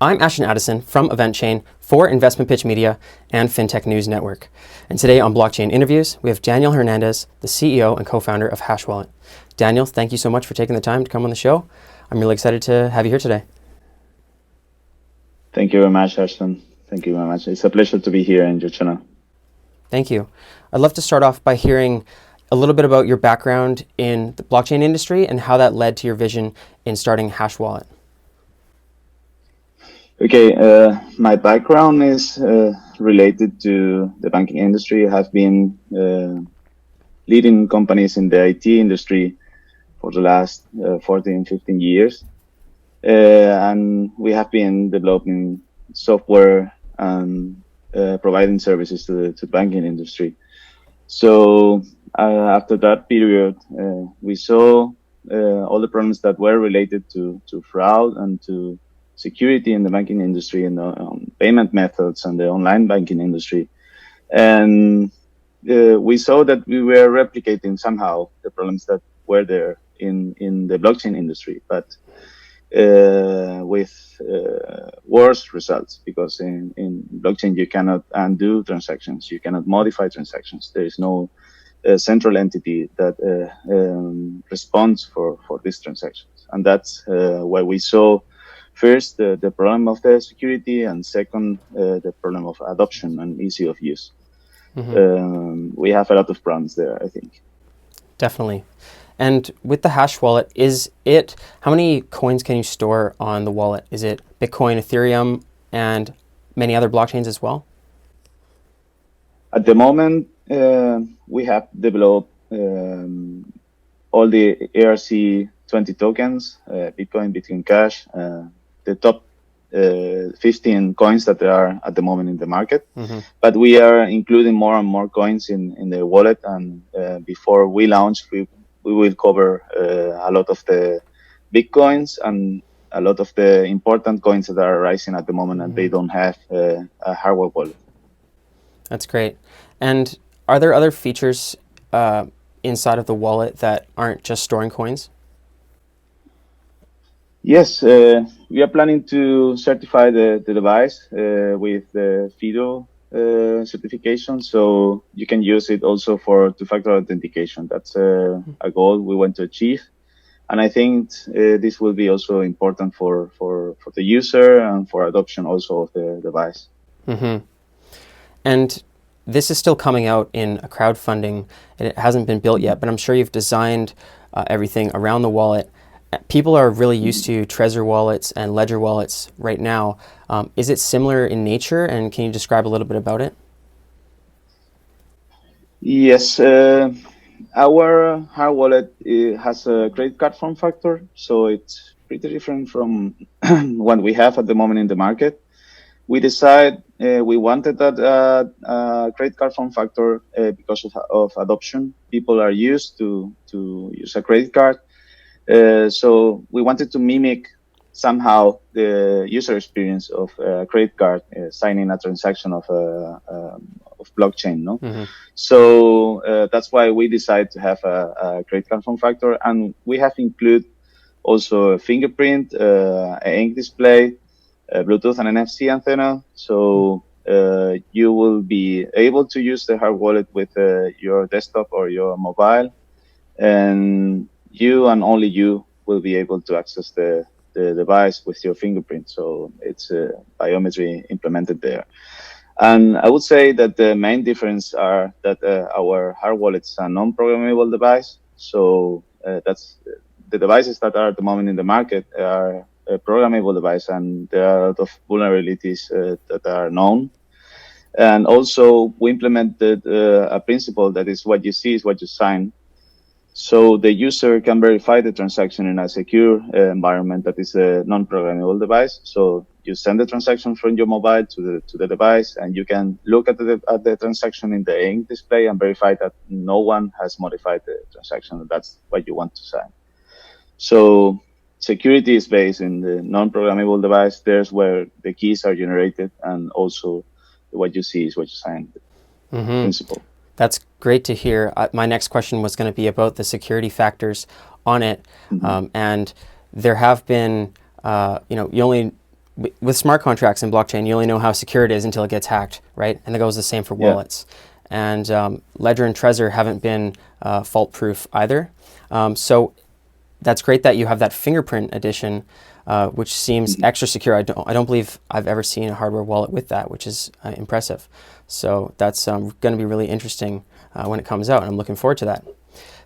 I'm Ashton Addison from EventChain for Investment Pitch Media and FinTech News Network. And today on Blockchain Interviews, we have Daniel Hernandez, the CEO and co-founder of HashWallet. Daniel, thank you so much for taking the time to come on the show. I'm really excited to have you here today. Thank you very much, Ashton. Thank you very much. It's a pleasure to be here in your channel. Thank you. I'd love to start off by hearing a little bit about your background in the blockchain industry and how that led to your vision in starting HashWallet. Okay, my background is related to the banking industry. I have been leading companies in the IT industry for the last 14, 15 years. And we have been developing software and providing services to the banking industry. So after that period, we saw all the problems that were related to fraud and to security in the banking industry and payment methods and the online banking industry. And we saw that we were replicating somehow the problems that were there in the blockchain industry, but with worse results, because in blockchain you cannot undo transactions, you cannot modify transactions. There is no central entity that responds for these transactions. And that's why we saw first, the problem of the security, and second, the problem of adoption and easy of use. Mm-hmm. We have a lot of problems there, I think. Definitely. And with the Hash wallet, how many coins can you store on the wallet? Is it Bitcoin, Ethereum, and many other blockchains as well? At the moment, we have developed all the ERC20 tokens, Bitcoin Cash, the top 15 coins that there are at the moment in the market. Mm-hmm. But we are including more and more coins in the wallet. And before we launch, we will cover a lot of the big coins and a lot of the important coins that are rising at the moment, and they don't have a hardware wallet. That's great. And are there other features inside of the wallet that aren't just storing coins? Yes, we are planning to certify the device with the FIDO certification, so you can use it also for two-factor authentication. That's a goal we want to achieve. And I think this will be also important for the user and for adoption also of the device. Mm-hmm. And this is still coming out in a crowdfunding, and it hasn't been built yet, but I'm sure you've designed everything around the wallet. People are really used to Trezor wallets and Ledger wallets right now. Is it similar in nature, and can you describe a little bit about it? Yes, our hard wallet has a credit card form factor, so it's pretty different from what we have at the moment in the market. We decided we wanted that credit card form factor because of adoption. People are used to use a credit card. So we wanted to mimic somehow the user experience of a credit card signing a transaction of blockchain, no? Mm-hmm. So that's why we decided to have a credit card form factor, and we have included also a fingerprint, an ink display, Bluetooth and NFC antenna. So you will be able to use the hard wallet with your desktop or your mobile, and you and only you will be able to access the device with your fingerprint. So it's biometry implemented there. And I would say that the main difference are that our hard wallet is a non-programmable device. So that's the devices that are at the moment in the market are a programmable device, and there are a lot of vulnerabilities that are known. And also we implemented a principle that is what you see is what you sign. So the user can verify the transaction in a secure environment that is a non-programmable device. So you send the transaction from your mobile to the device, and you can look at the transaction in the ink display and verify that no one has modified the transaction. That's what you want to sign. So security is based in the non-programmable device. There's where the keys are generated, and also what you see is what you sign. Principle. That's great to hear. My next question was going to be about the security factors on it. And there have been, you only with smart contracts in blockchain, you only know how secure it is until it gets hacked, right? And that goes the same for Yeah. wallets. And Ledger and Trezor haven't been fault-proof either. So that's great that you have that fingerprint edition, which seems extra secure. I don't believe I've ever seen a hardware wallet with that, which is impressive. So that's going to be really interesting when it comes out, and I'm looking forward to that.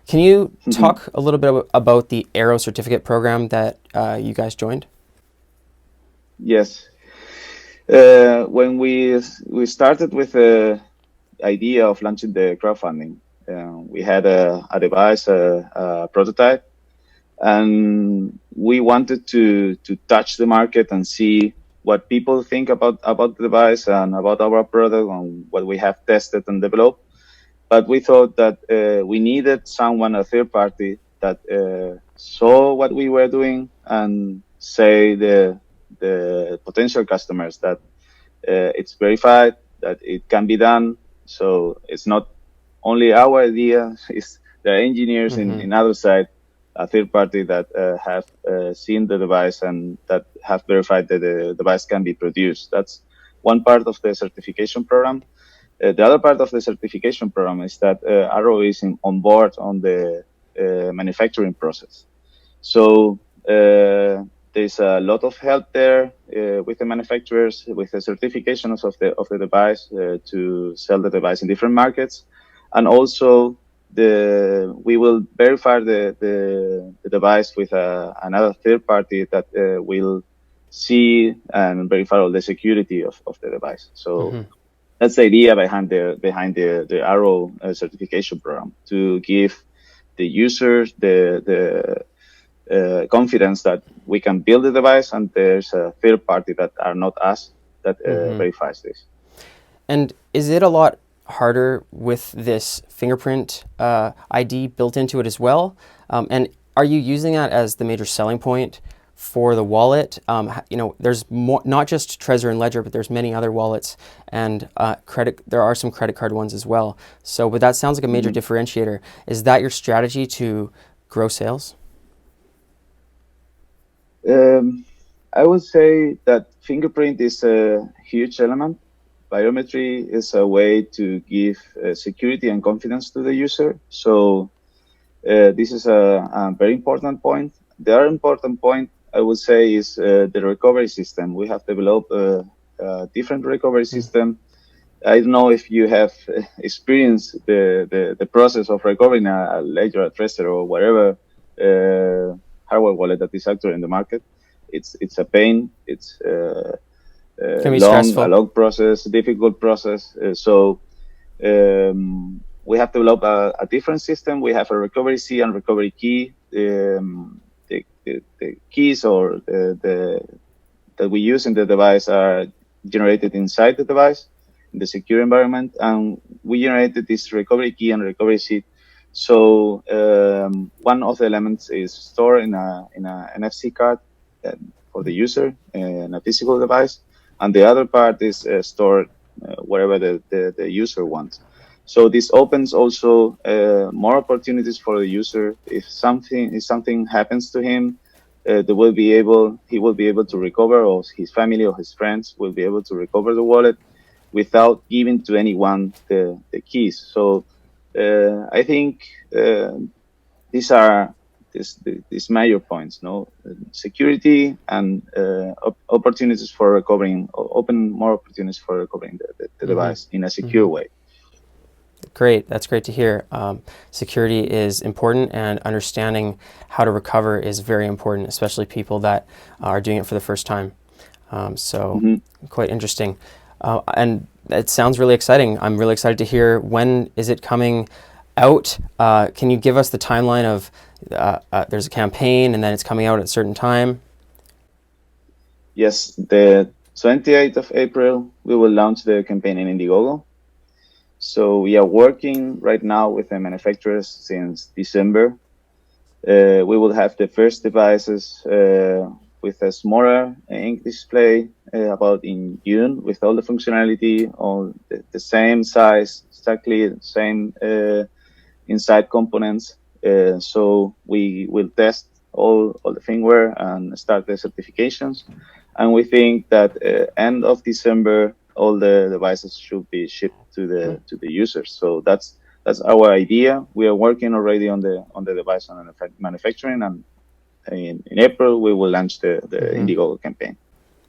Can you talk a little bit about the Aero certificate program that you guys joined? Yes. When we started with the idea of launching the crowdfunding, we had a device, a prototype, and we wanted to touch the market and see what people think about the device and about our product and what we have tested and developed. But we thought that we needed someone, a third party, that saw what we were doing and say the potential customers that it's verified, that it can be done. So it's not only our idea, it's the engineers in other side, a third party that have seen the device and that have verified that the device can be produced. That's one part of the certification program. The other part of the certification program is that Arrow is on board on the manufacturing process. So there's a lot of help there with the manufacturers, with the certifications of the device to sell the device in different markets, and also we will verify the device with another third party that will see and verify all the security of the device. So that's the idea behind the Arrow certification program, to give the users the confidence that we can build the device and there's a third party that are not us that verifies this. And is it a lot harder with this fingerprint ID built into it as well? And are you using that as the major selling point for the wallet? There's more, not just Trezor and Ledger, but there's many other wallets, and there are some credit card ones as well. So, but that sounds like a major differentiator. Is that your strategy to grow sales? I would say that fingerprint is a huge element. Biometry is a way to give security and confidence to the user. So this is a very important point. The other important point, I would say, is the recovery system. We have developed a different recovery system. I don't know if you have experienced the process of recovering a Ledger, a Trezor, or whatever hardware wallet that is actually in the market. It's a pain. It's Can be stressful. a long process, difficult process. So we have developed a different system. We have a recovery key and recovery key. The keys or that we use in the device are generated inside the device in the secure environment, and we generated this recovery key and recovery seed. So one of the elements is stored in a NFC card for the user in a physical device, and the other part is stored wherever the user wants. So this opens also more opportunities for the user. If something happens to him, he will be able to recover, or his family or his friends will be able to recover the wallet without giving to anyone the keys. So I think these are these major points, security and opportunities for recovering, open more opportunities for recovering the device in a secure way. Great, that's great to hear. Security is important, and understanding how to recover is very important, especially people that are doing it for the first time. Quite interesting. And it sounds really exciting. I'm really excited to hear, when is it coming out? Can you give us the timeline of there's a campaign and then it's coming out at a certain time? Yes, the 28th of April, we will launch the campaign in Indiegogo. So we are working right now with the manufacturers since December. We will have the first devices with a smaller ink display about in June, with all the functionality, all the same size, exactly the same inside components. So we will test all the firmware and start the certifications. and we think that end of December all the devices should be shipped to the users. So that's our idea. We are working already on the device on manufacturing, and in April we will launch the Indiegogo campaign.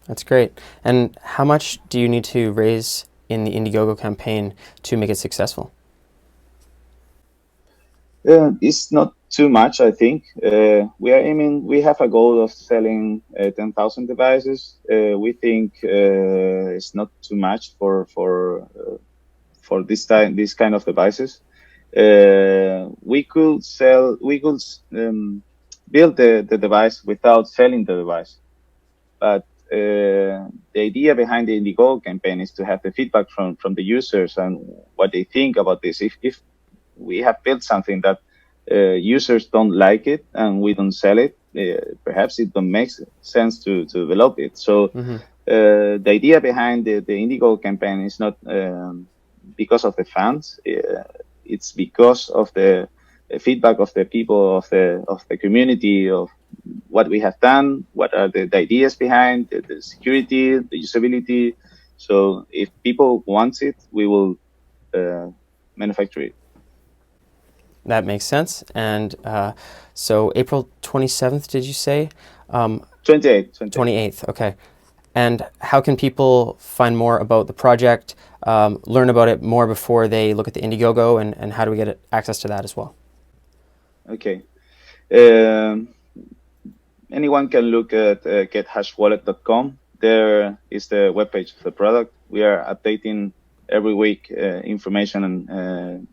That's great. And how much do you need to raise in the Indiegogo campaign to make it successful? It's not too much, I think. We are aiming. We have a goal of selling 10,000 devices. We think it's not too much for this kind of devices. We could build the device without selling the device, but the idea behind the Indiegogo campaign is to have the feedback from the users and what they think about this. If we have built something that users don't like it and we don't sell it, perhaps it don't make sense to develop it. So the idea behind the Indiegogo campaign is not because of the fans. It's because of the feedback of the people of the community of what we have done, what are the ideas behind the security, the usability. So if people want it, we will manufacture it. That makes sense. And so April 27th, did you say? 28th. 28th, okay. And how can people find more about the project, learn about it more before they look at the Indiegogo, and how do we get access to that as well? Okay. Anyone can look at gethashwallet.com. There is the webpage of the product. We are updating every week information and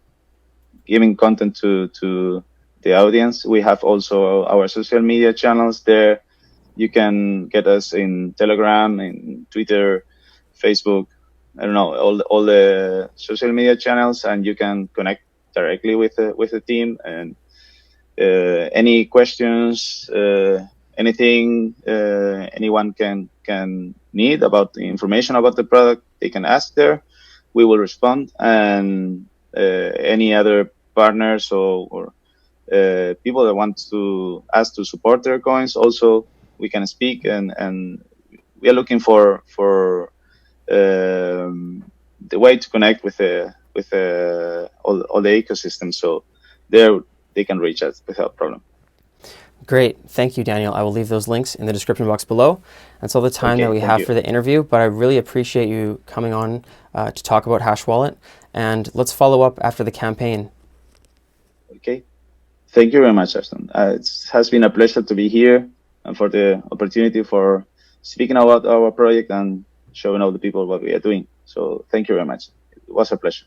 giving content to the audience. We have also our social media channels there. You can get us in Telegram, in Twitter, Facebook, I don't know, all the social media channels, and you can connect directly with the team. And any questions, anything anyone can need about the information about the product, they can ask there. We will respond. And any other partners or people that want to ask to support their coins, also we can speak, and we are looking for the way to connect with all the ecosystem. So there they can reach us without problem. Great. Thank you, Daniel. I will leave those links in the description box below. That's all the time that we have for the interview, but I really appreciate you coming on to talk about HashWallet, and let's follow up after the campaign. Okay. Thank you very much, Ashton. It has been a pleasure to be here and for the opportunity for speaking about our project and showing all the people what we are doing. So thank you very much. It was a pleasure.